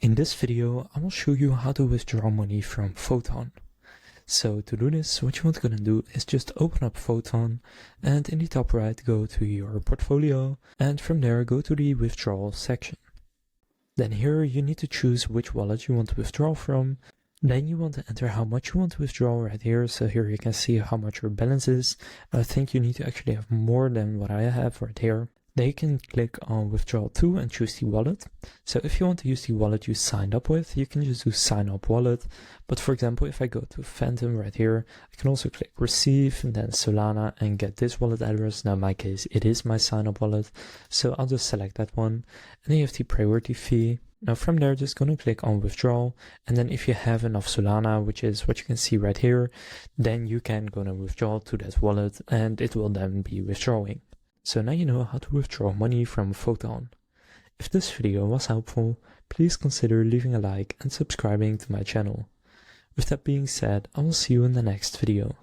In this video, I will show you how to withdraw money from Photon. So to do this, what you want to do is just open up Photon and in the top right go to your portfolio and from there go to the withdrawal section. Then here you need to choose which wallet you want to withdraw from. Then you want to enter how much you want to withdraw right here. So here you can see how much your balance is. I think you need to actually have more than what I have right here. Then you can click on withdrawal to and choose the wallet. So if you want to use the wallet you signed up with, you can just do sign up wallet. But for example, if I go to Phantom right here, I can also click receive and then Solana and get this wallet address. Now in my case, it is my sign up wallet. So I'll just select that one. And then you have the priority fee. Now from there, just going to click on withdrawal. And then if you have enough Solana, which is what you can see right here, then you can go and withdraw to that wallet and it will then be withdrawing. So now you know how to withdraw money from Photon. If this video was helpful, please consider leaving a like and subscribing to my channel. With that being said, I will see you in the next video.